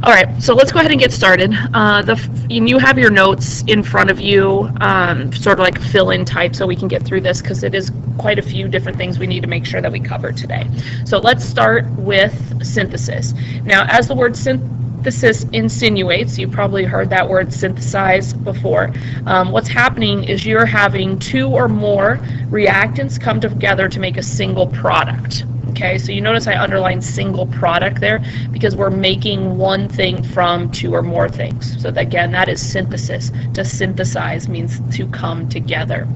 All right, so let's go ahead and get started. You have your notes in front of you, sort of like fill-in type, so we can get through this because it is quite a few different things we need to make sure that we cover today. So let's start with synthesis. Now, as the word synthesis insinuates, you probably heard that word synthesize before. What's happening is you're having two or more reactants come together to make a single product. Okay, so you notice I underlined single product there because we're making one thing from two or more things. So again, that is synthesis. To synthesize means to come together.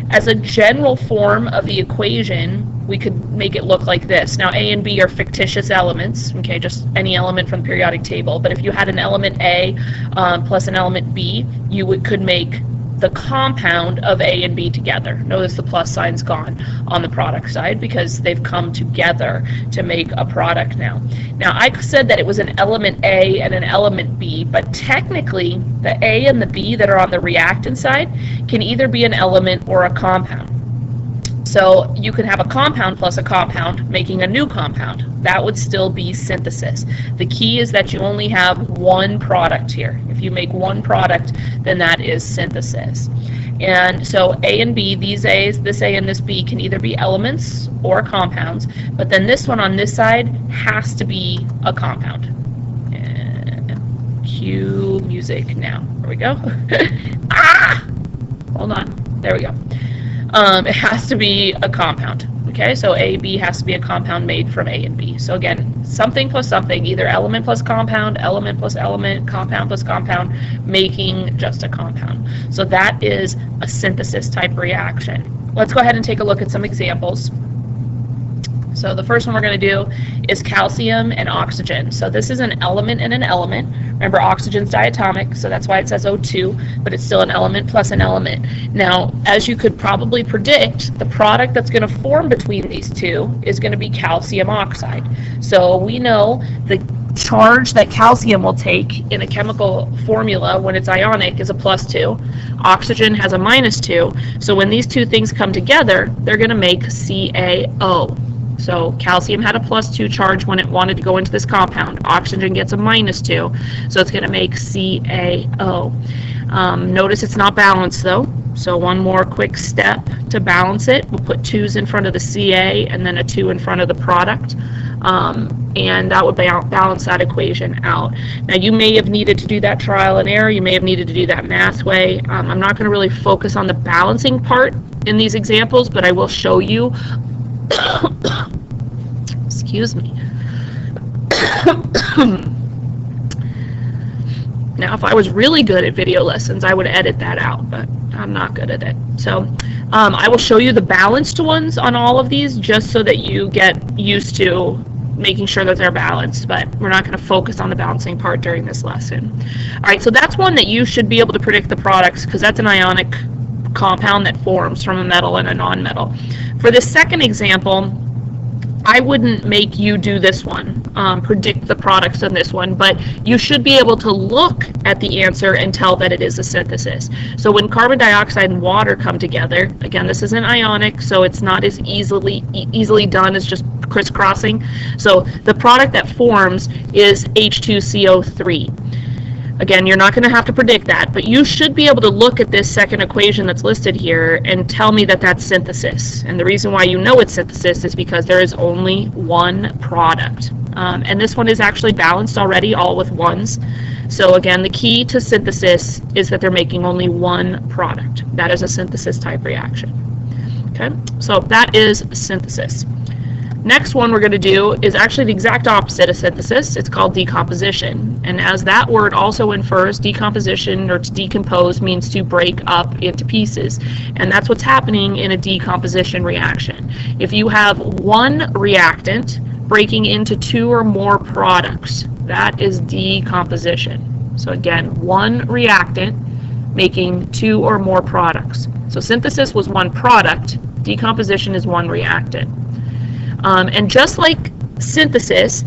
As a general form of the equation, we could make it look like this. Now, A and B are fictitious elements, okay, just any element from the periodic table. But if you had an element A plus an element B, you could make the compound of A and B together. Notice the plus sign's gone on the product side because they've come together to make a product now. Now, I said that it was an element A and an element B, but technically the A and the B that are on the reactant side can either be an element or a compound. So you could have a compound plus a compound making a new compound. That would still be synthesis. The key is that you only have one product here. If you make one product, then that is synthesis. And so A and B, these A's, this A and this B can either be elements or compounds, but then this one on this side has to be a compound. And cue music now. There we go. Hold on. There we go. It has to be a compound. Okay, so A, B has to be a compound made from A and B. So again, something plus something, either element plus compound, element plus element, compound plus compound, making just a compound. So that is a synthesis type reaction. Let's go ahead and take a look at some examples. So the first one we're going to do is calcium and oxygen. So this is an element and an element. Remember, oxygen's diatomic, so that's why it says O2, but it's still an element plus an element. Now, as you could probably predict, the product that's going to form between these two is going to be calcium oxide. So we know the charge that calcium will take in a chemical formula when it's ionic is a +2. Oxygen has a -2. So when these two things come together, they're going to make CaO. So calcium had a +2 charge when it wanted to go into this compound. Oxygen gets a -2, so it's going to make CaO. Notice it's not balanced though, so one more quick step to balance it. We'll put 2's in front of the Ca and then a 2 in front of the product, and that would balance that equation out. Now, you may have needed to do that trial and error. You may have needed to do that math way. I'm not going to really focus on the balancing part in these examples, but I will show you excuse me. Now, if I was really good at video lessons, I would edit that out, but I'm not good at it. So I will show you the balanced ones on all of these just so that you get used to making sure that they're balanced, but we're not going to focus on the balancing part during this lesson. All right, so that's one that you should be able to predict the products because that's an ionic compound that forms from a metal and a non-metal. For this second example, I wouldn't make you do this one, predict the products on this one, but you should be able to look at the answer and tell that it is a synthesis. So when carbon dioxide and water come together, again, this isn't ionic, so it's not as easily done as just crisscrossing. So the product that forms is H2CO3. Again, you're not going to have to predict that, but you should be able to look at this second equation that's listed here and tell me that that's synthesis. And the reason why you know it's synthesis is because there is only one product. And this one is actually balanced already, all with ones. So again, the key to synthesis is that they're making only one product. That is a synthesis type reaction. Okay, so that is synthesis. Next one we're going to do is actually the exact opposite of synthesis. It's called decomposition. And as that word also infers, decomposition or to decompose means to break up into pieces. And that's what's happening in a decomposition reaction. If you have one reactant breaking into two or more products, that is decomposition. So again, one reactant making two or more products. So synthesis was one product, decomposition is one reactant. And just like synthesis,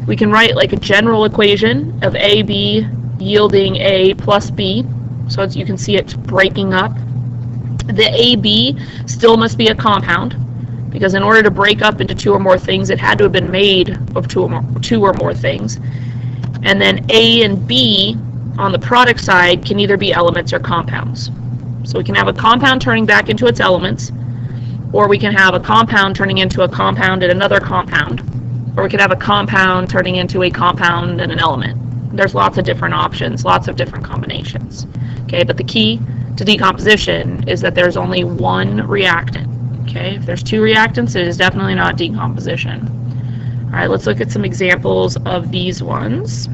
we can write like a general equation of AB yielding A plus B. So as you can see, it's breaking up. The AB still must be a compound because in order to break up into two or more things, it had to have been made of two or more things. And then A and B on the product side can either be elements or compounds. So we can have a compound turning back into its elements, or we can have a compound turning into a compound and another compound, or we could have a compound turning into a compound and an element. There's lots of different options, lots of different combinations. Okay, but the key to decomposition is that there's only one reactant. Okay, if there's two reactants, it is definitely not decomposition. All right, let's look at some examples of these ones.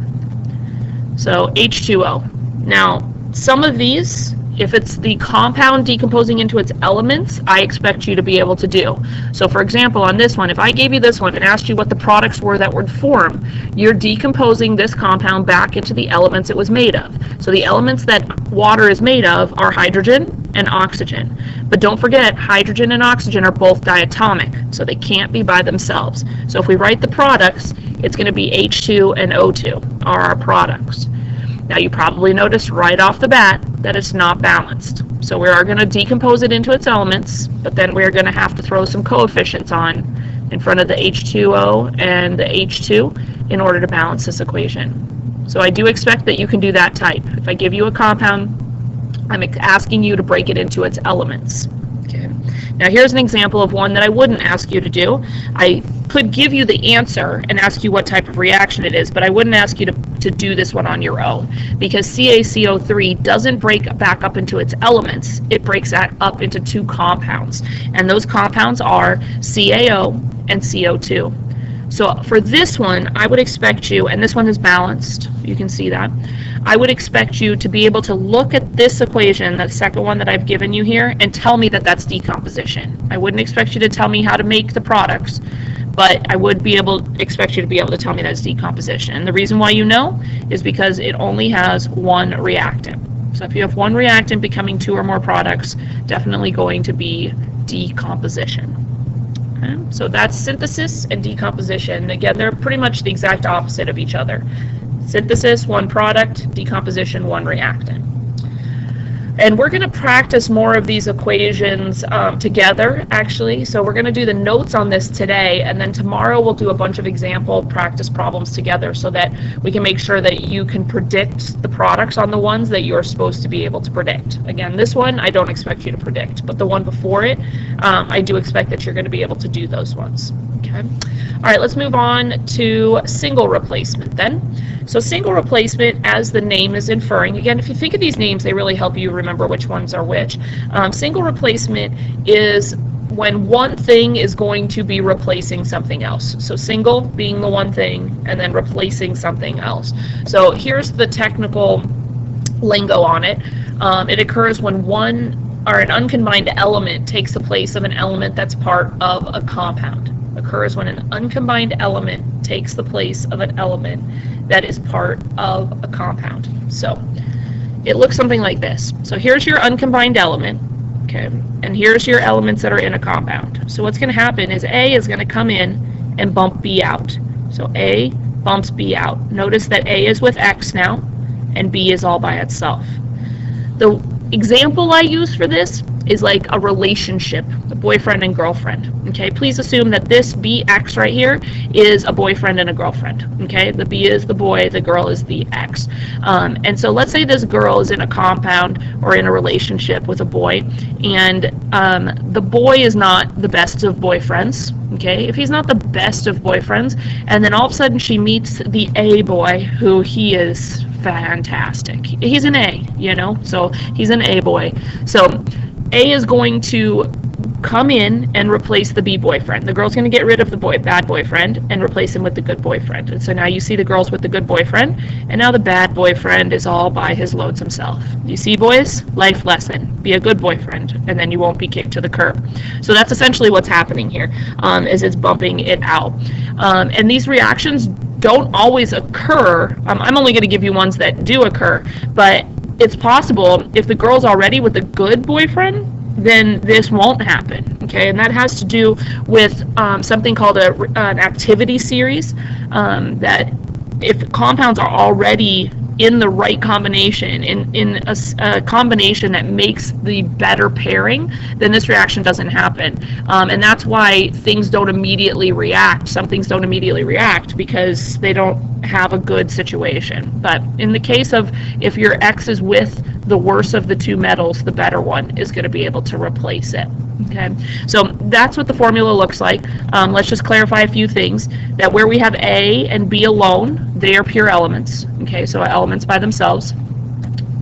So H2O. Now, some of these, if it's the compound decomposing into its elements, I expect you to be able to do. So for example, on this one, if I gave you this one and asked you what the products were that would form, you're decomposing this compound back into the elements it was made of. So the elements that water is made of are hydrogen and oxygen. But don't forget, hydrogen and oxygen are both diatomic, so they can't be by themselves. So if we write the products, it's going to be H2 and O2 are our products. Now you probably noticed right off the bat that it's not balanced. So we are going to decompose it into its elements, but then we're going to have to throw some coefficients on in front of the H2O and the H2 in order to balance this equation. So I do expect that you can do that type. If I give you a compound, I'm asking you to break it into its elements. Okay. Now here's an example of one that I wouldn't ask you to do. I could give you the answer and ask you what type of reaction it is, but I wouldn't ask you to do this one on your own, because CaCO3 doesn't break back up into its elements. It breaks that up into two compounds, and those compounds are CaO and CO2. So for this one, I would expect you, and this one is balanced, you can see that, I would expect you to be able to look at this equation, the second one that I've given you here, and tell me that that's decomposition. I wouldn't expect you to tell me how to make the products, but I would expect you to be able to tell me that's decomposition. And the reason why you know is because it only has one reactant. So if you have one reactant becoming two or more products, definitely going to be decomposition. Okay? So that's synthesis and decomposition. Again, they're pretty much the exact opposite of each other. Synthesis, one product; decomposition, one reactant. And we're going to practice more of these equations together, actually. So we're going to do the notes on this today, and then tomorrow we'll do a bunch of example practice problems together so that we can make sure that you can predict the products on the ones that you're supposed to be able to predict. Again, this one I don't expect you to predict, but the one before it, I do expect that you're going to be able to do those ones. Okay. All right, let's move on to single replacement then. So single replacement, as the name is inferring, again, if you think of these names, they really help you remember which ones are which. Single replacement is when one thing is going to be replacing something else. So single being the one thing, and then replacing something else. So here's the technical lingo on it. It occurs when an uncombined element takes the place of an element that's part of a compound. Occurs when an uncombined element takes the place of an element that is part of a compound. So it looks something like this. So here's your uncombined element, okay, and here's your elements that are in a compound. So what's going to happen is A is going to come in and bump B out. So A bumps B out. Notice that A is with X now, and B is all by itself. The example I use for this is like a relationship, a boyfriend and girlfriend. Okay, please assume that this BX right here is a boyfriend and a girlfriend. Okay, the B is the boy, the girl is the X. And so let's say this girl is in a compound or in a relationship with a boy, and the boy is not the best of boyfriends. Okay, if he's not the best of boyfriends, and then all of a sudden she meets the A boy, who he is fantastic. He's an A, you know, so he's an A boy. So A is going to come in and replace the B boyfriend. The girl's going to get rid of the bad boyfriend and replace him with the good boyfriend. And so now you see the girls with the good boyfriend, and now the bad boyfriend is all by his lonesome self. You see, boys? Life lesson. Be a good boyfriend, and then you won't be kicked to the curb. So that's essentially what's happening here, is it's bumping it out. And these reactions don't always occur. I'm only going to give you ones that do occur, but it's possible if the girl's already with a good boyfriend, then this won't happen. Okay, and that has to do with something called an activity series, that if compounds are already in the right combination, in a combination that makes the better pairing, then this reaction doesn't happen. And that's why things don't immediately react. Some things don't immediately react because they don't have a good situation. But in the case of if your X is with the worse of the two metals, the better one is going to be able to replace it. Okay, so that's what the formula looks like. Let's just clarify a few things. That where we have A and B alone, they are pure elements. Okay, so elements by themselves.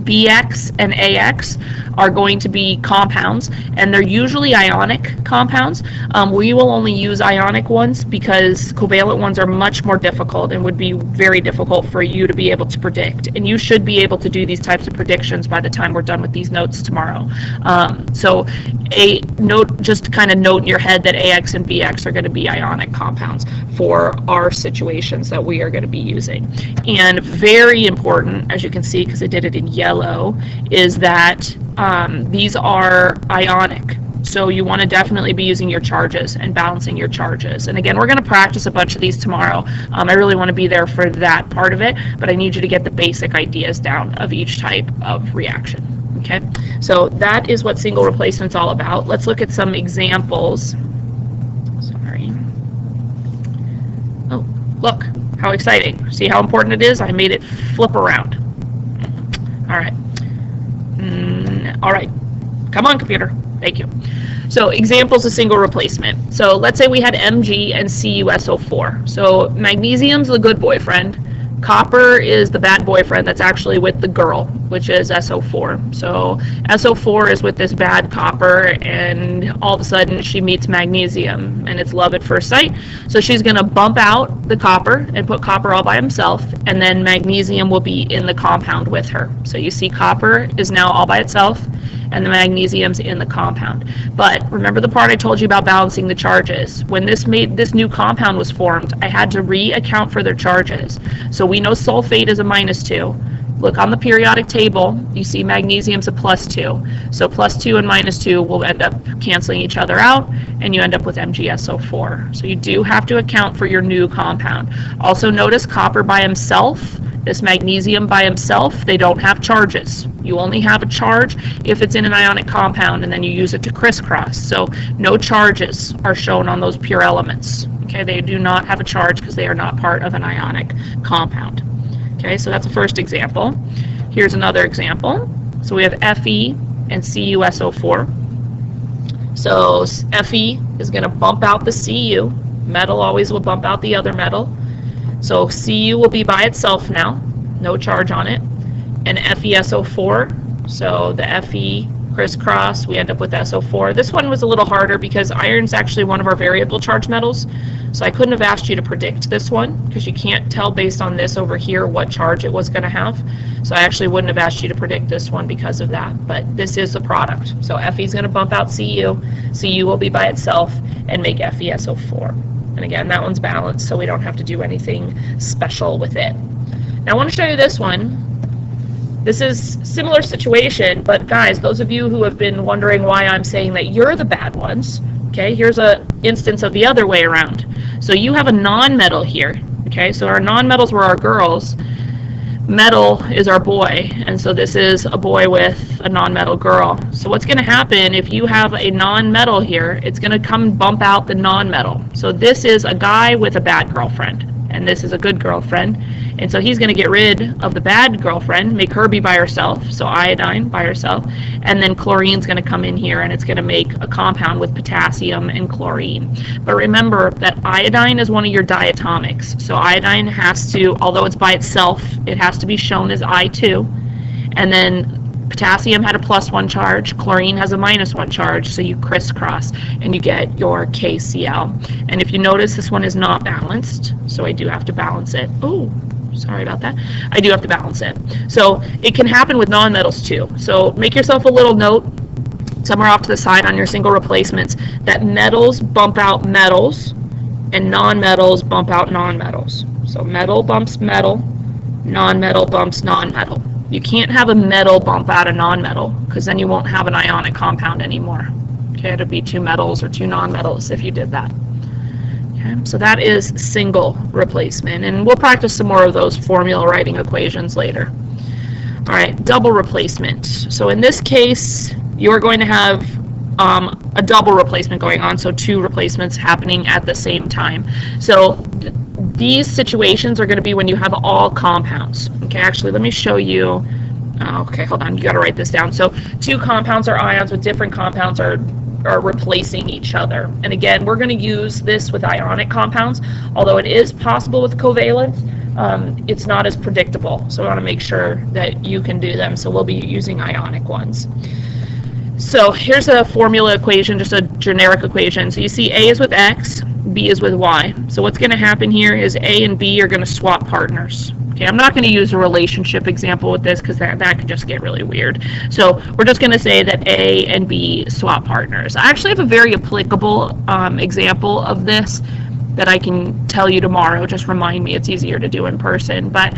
BX and AX are going to be compounds, and they're usually ionic compounds. We will only use ionic ones because covalent ones are much more difficult and would be very difficult for you to be able to predict. And you should be able to do these types of predictions by the time we're done with these notes tomorrow. So a note, just kind of note in your head that AX and BX are going to be ionic compounds for our situations that we are going to be using. And very important, as you can see, because I did it in yellow, is that these are ionic. So you want to definitely be using your charges and balancing your charges. And again, we're going to practice a bunch of these tomorrow. I really want to be there for that part of it, but I need you to get the basic ideas down of each type of reaction. Okay, so that is what single replacement's all about. Let's look at some examples. Sorry. Oh, look, how exciting. See how important it is? I made it flip around. All right. All right. Come on, computer. Thank you. So examples of single replacement. So let's say we had Mg and CuSO4. So magnesium's the good boyfriend. Copper is the bad boyfriend that's actually with the girl, which is SO4. So SO4 is with this bad copper, and all of a sudden she meets magnesium, and it's love at first sight. So she's going to bump out the copper and put copper all by himself, and then magnesium will be in the compound with her. So you see copper is now all by itself, and the magnesium's in the compound. But remember the part I told you about balancing the charges. When this new compound was formed, I had to re-account for their charges. So we know sulfate is a -2. Look on the periodic table, you see magnesium's a +2. So +2 and -2 will end up canceling each other out, and you end up with MgSO4. So you do have to account for your new compound. Also notice copper by himself, this magnesium by himself, they don't have charges. You only have a charge if it's in an ionic compound, and then you use it to crisscross. So no charges are shown on those pure elements. Okay, they do not have a charge because they are not part of an ionic compound. Okay, so that's the first example. Here's another example. So we have Fe and CuSO4. So Fe is going to bump out the Cu. Metal always will bump out the other metal. So Cu will be by itself now, no charge on it. And FeSO4, so the Fe crisscross, we end up with SO4. This one was a little harder because iron's actually one of our variable charge metals. So I couldn't have asked you to predict this one because you can't tell based on this over here what charge it was going to have. So I actually wouldn't have asked you to predict this one because of that. But this is the product. So Fe's going to bump out Cu. Cu will be by itself and make FeSO4. And again, that one's balanced, so we don't have to do anything special with it. Now I want to show you this one. This is similar situation, but guys, those of you who have been wondering why I'm saying that you're the bad ones, okay, here's an instance of the other way around. So you have a non-metal here, okay, so our non-metals were our girls, metal is our boy, and so this is a boy with a non-metal girl. So what's going to happen if you have a non-metal here, it's going to come bump out the non-metal. So this is a guy with a bad girlfriend, and this is a good girlfriend. And so he's going to get rid of the bad girlfriend, make her be by herself, so iodine by herself, and then chlorine's going to come in here and it's going to make a compound with potassium and chlorine. But remember that iodine is one of your diatomics, so iodine has to, although it's by itself, it has to be shown as I2, and then potassium had a +1 charge, chlorine has a -1 charge, so you crisscross and you get your KCl. And if you notice, this one is not balanced, so I do have to balance it. Oh, sorry about that. I do have to balance it. So it can happen with non-metals too. So make yourself a little note somewhere off to the side on your single replacements that metals bump out metals and non-metals bump out non-metals. So metal bumps metal, non-metal bumps non-metal. You can't have a metal bump out a non-metal because then you won't have an ionic compound anymore. Okay, it'd be two metals or two non-metals if you did that. Okay, so that is single replacement, and we'll practice some more of those formula writing equations later. All right, double replacement. So in this case, you're going to have a double replacement going on, so 2 replacements happening at the same time. So these situations are going to be when you have all compounds. Okay, actually, let me show you. Okay, hold on, you got to write this down. So 2 compounds or ions with different compounds are replacing each other. And again, we're going to use this with ionic compounds, although it is possible with covalent. It's not as predictable, so I want to make sure that you can do them, so we'll be using ionic ones. So here's a formula equation, just a generic equation. So you see A is with X, B is with Y. So what's going to happen here is A and B are going to swap partners. Okay, I'm not going to use a relationship example with this because that could just get really weird. So we're just going to say that A and B swap partners. I actually have a very applicable example of this that I can tell you tomorrow. Just remind me, it's easier to do in person. But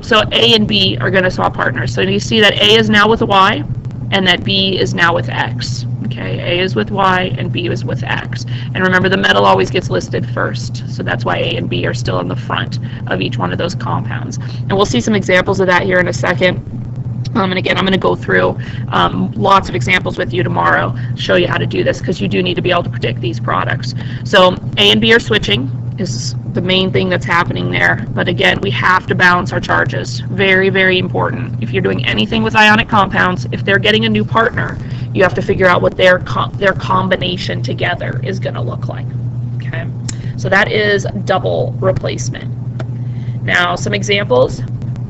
so A and B are going to swap partners. So you see that A is now with Y and that B is now with X. Okay, A is with Y and B is with X. And remember, the metal always gets listed first, so that's why A and B are still in the front of each one of those compounds. And we'll see some examples of that here in a second. And again, I'm going to go through lots of examples with you tomorrow, show you how to do this, because you do need to be able to predict these products. So A and B are switching is the main thing that's happening there. But again, we have to balance our charges. Very, very important. If you're doing anything with ionic compounds, if they're getting a new partner, you have to figure out what their combination together is going to look like. Okay, so that is double replacement. Now, some examples.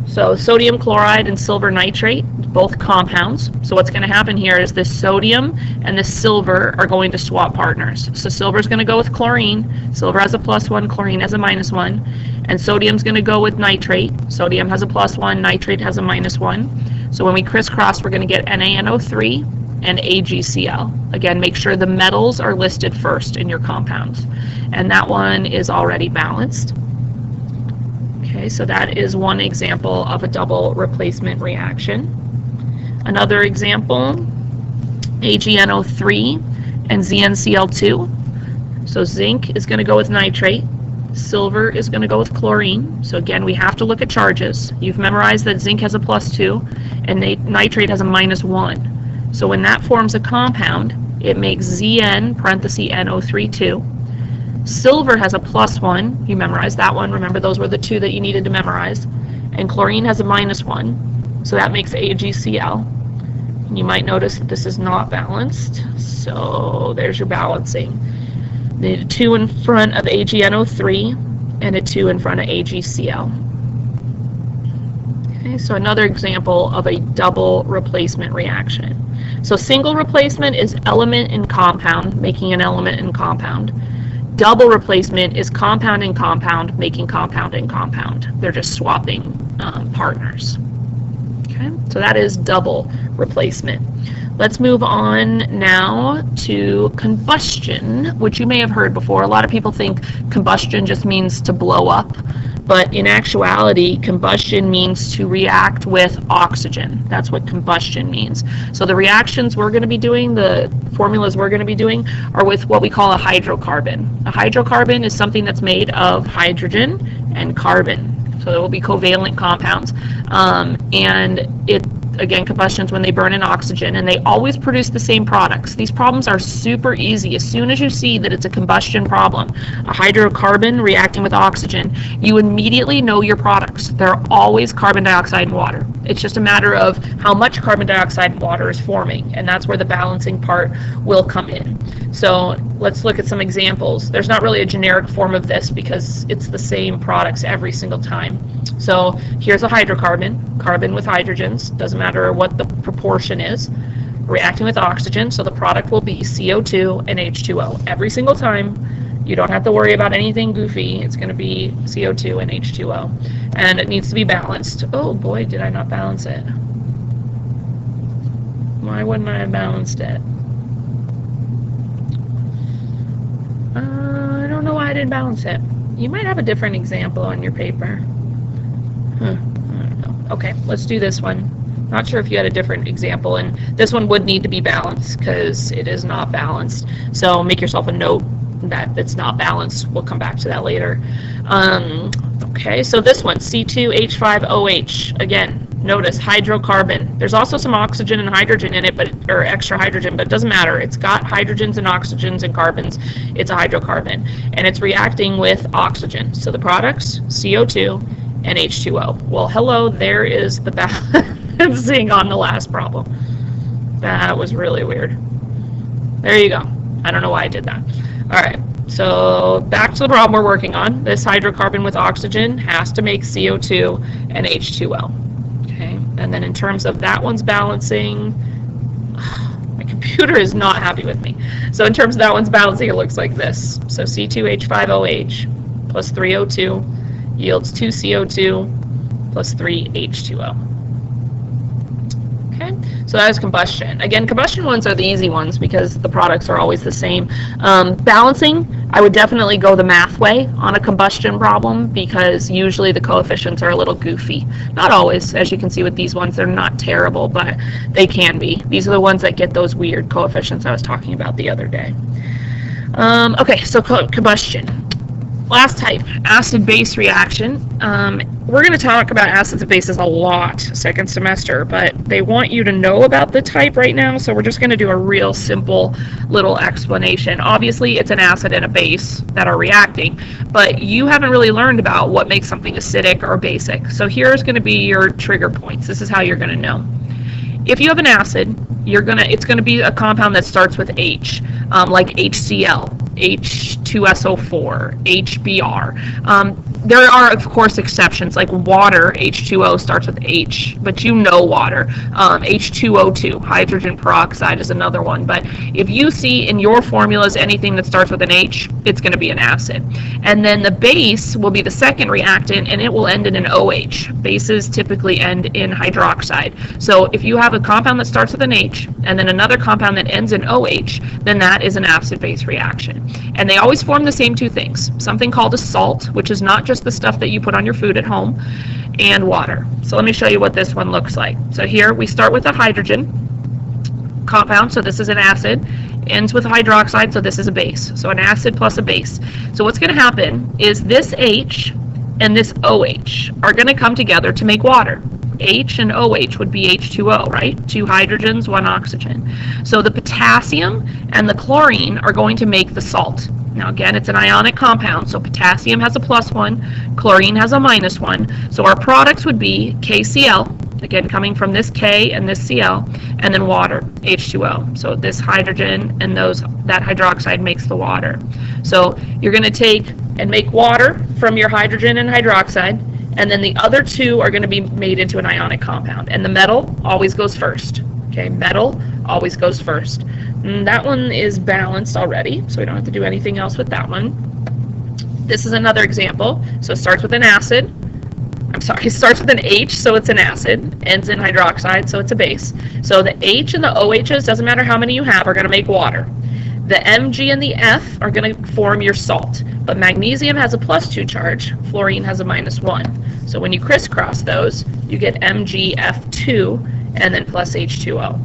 So sodium chloride and silver nitrate, both compounds. So what's going to happen here is this sodium and this silver are going to swap partners. So silver is going to go with chlorine. Silver has a +1, chlorine has a -1. And sodium is going to go with nitrate. Sodium has a +1, nitrate has a -1. So when we crisscross, we're going to get NaNO3 and AgCl. Again, make sure the metals are listed first in your compounds. And that one is already balanced. Okay, so that is one example of a double replacement reaction. Another example, AgNO3 and ZnCl2. So zinc is going to go with nitrate. Silver is going to go with chlorine. So again, we have to look at charges. You've memorized that zinc has a +2 and nitrate has a -1. So when that forms a compound, it makes Zn parenthesis NO3 2. Silver has a +1. You memorized that one. Remember, those were the 2 that you needed to memorize. And chlorine has a -1. So that makes AgCl. And you might notice that this is not balanced. So there's your balancing. Need a 2 in front of AgNO3 and a 2 in front of AgCl. Okay, so another example of a double replacement reaction. So single replacement is element in compound, making an element in compound. Double replacement is compound in compound, making compound in compound. They're just swapping partners. Okay, so that is double replacement. Let's move on now to combustion, which you may have heard before. A lot of people think combustion just means to blow up, but in actuality, combustion means to react with oxygen. That's what combustion means. So the reactions we're going to be doing, the formulas we're going to be doing, are with what we call a hydrocarbon. A hydrocarbon is something that's made of hydrogen and carbon. So there will be covalent compounds. And again, combustion's when they burn in oxygen, and they always produce the same products. These problems are super easy. As soon as you see that it's a combustion problem, a hydrocarbon reacting with oxygen, you immediately know your products. They're always carbon dioxide and water. It's just a matter of how much carbon dioxide and water is forming, and that's where the balancing part will come in. So let's look at some examples. There's not really a generic form of this because it's the same products every single time. So here's a hydrocarbon, carbon with hydrogens, doesn't matter what the proportion is, reacting with oxygen, so the product will be CO2 and H2O. Every single time, you don't have to worry about anything goofy, it's going to be CO2 and H2O. And it needs to be balanced. Oh boy, did I not balance it. Why wouldn't I have balanced it? I don't know why I didn't balance it. You might have a different example on your paper. I don't know. Okay, let's do this one. Not sure if you had a different example, and this one would need to be balanced because it is not balanced. So make yourself a note that it's not balanced. We'll come back to that later. Okay, so this one, C2H5OH. Again, Notice hydrocarbon. There's also some oxygen and hydrogen in it, or extra hydrogen, but it doesn't matter. It's got hydrogens and oxygens and carbons. It's a hydrocarbon, and it's reacting with oxygen. So the products, CO2 and H2O. Well, hello, there is the balancing on the last problem. That was really weird. There you go. I don't know why I did that. All right, so back to the problem we're working on. This hydrocarbon with oxygen has to make CO2 and H2O. Okay, and then in terms of that one's balancing, my computer is not happy with me. So in terms of that one's balancing, it looks like this. So C2H5OH plus 3O2 yields 2 CO2 plus 3 H2O. Okay, so that is combustion. Again, combustion ones are the easy ones because the products are always the same. Balancing, I would definitely go the math way on a combustion problem because usually the coefficients are a little goofy. Not always, as you can see with these ones, they're not terrible, but they can be. These are the ones that get those weird coefficients I was talking about the other day. Okay, so combustion. Last type, acid-base reaction. We're going to talk about acids and bases a lot second semester, but they want you to know about the type right now, so we're just going to do a real simple little explanation. Obviously, it's an acid and a base that are reacting, but you haven't really learned about what makes something acidic or basic. So here's going to be your trigger points. This is how you're going to know. If you have an acid, it's going to be a compound that starts with H, like HCl, H2SO4, HBr. There are, of course, exceptions, like water, H2O starts with H, but you know water. H2O2, hydrogen peroxide is another one. But if you see in your formulas anything that starts with an H, it's going to be an acid. And then the base will be the second reactant, and it will end in an OH. Bases typically end in hydroxide. So if you have a compound that starts with an H, and then another compound that ends in OH, then that is an acid-base reaction. And they always form the same two things, something called a salt, which is not just the stuff that you put on your food at home, and water. So let me show you what this one looks like. So here we start with a hydrogen compound, so this is an acid, ends with hydroxide, so this is a base. So an acid plus a base. So what's going to happen is this H and this OH are going to come together to make water. H and OH would be H2O, right? 2 hydrogens, 1 oxygen. So the potassium and the chlorine are going to make the salt. Now again, it's an ionic compound, so potassium has a +1, chlorine has a -1. So our products would be KCl, again coming from this K and this Cl, and then water, H2O. So this hydrogen and that hydroxide makes the water. So you're going to take and make water from your hydrogen and hydroxide, and then the other two are going to be made into an ionic compound. And the metal always goes first. Okay, metal always goes first. And that one is balanced already, so we don't have to do anything else with that one. This is another example. So it starts with an acid. It starts with an H, so it's an acid. Ends in hydroxide, so it's a base. So the H and the OHs, doesn't matter how many you have, are going to make water. The Mg and the F are going to form your salt, but magnesium has a +2 charge, fluorine has a -1. So when you crisscross those, you get MgF2 and then plus H2O.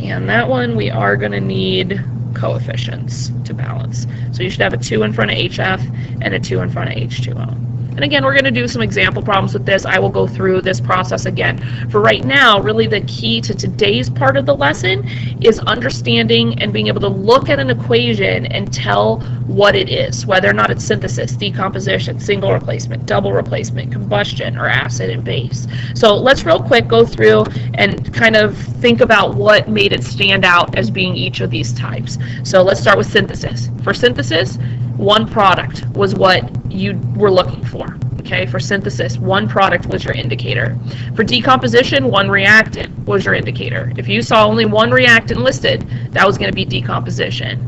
And that one we are going to need coefficients to balance. So you should have a 2 in front of HF and a 2 in front of H2O. And again, we're going to do some example problems with this. I will go through this process again. For right now, really the key to today's part of the lesson is understanding and being able to look at an equation and tell what it is, whether or not it's synthesis, decomposition, single replacement, double replacement, combustion, or acid and base. So let's real quick go through and kind of think about what made it stand out as being each of these types. So let's start with synthesis. For synthesis, one product was what you were looking for. Okay, for synthesis, one product was your indicator. For decomposition, one reactant was your indicator. If you saw only one reactant listed, that was going to be decomposition.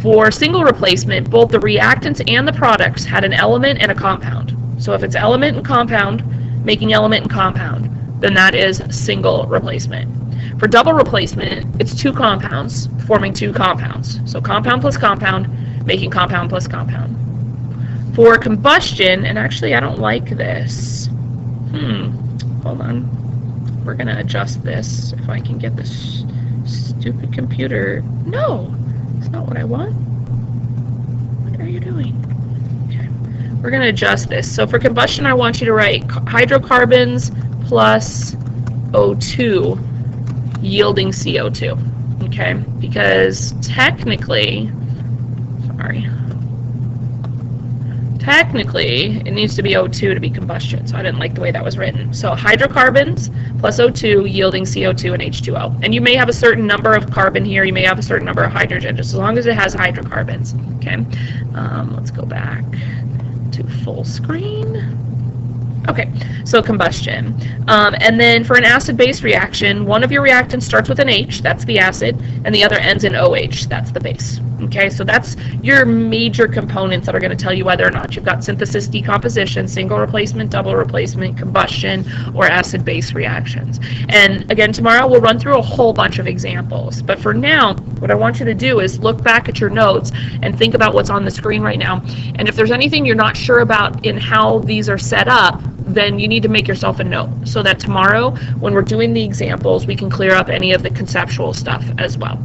For single replacement, both the reactants and the products had an element and a compound. So if it's element and compound, making element and compound, then that is single replacement. For double replacement, it's 2 compounds forming 2 compounds. So compound plus compound, making compound plus compound. For combustion, and actually I don't like this. Hold on. We're going to adjust this if I can get this stupid computer. No, it's not what I want. What are you doing? Okay. We're going to adjust this. So for combustion, I want you to write hydrocarbons plus O2 yielding CO2. Okay, because technically it needs to be O2 to be combustion, so I didn't like the way that was written. So hydrocarbons plus O2 yielding CO2 and H2O. And you may have a certain number of carbon here, you may have a certain number of hydrogen, just as long as it has hydrocarbons. Okay, let's go back to full screen. Okay, so combustion. And then for an acid-base reaction, one of your reactants starts with an H, that's the acid, and the other ends in OH, that's the base. Okay, so that's your major components that are going to tell you whether or not you've got synthesis, decomposition, single replacement, double replacement, combustion, or acid-base reactions. And again, tomorrow we'll run through a whole bunch of examples. But for now, what I want you to do is look back at your notes and think about what's on the screen right now. And if there's anything you're not sure about in how these are set up, then you need to make yourself a note so that tomorrow when we're doing the examples we can clear up any of the conceptual stuff as well.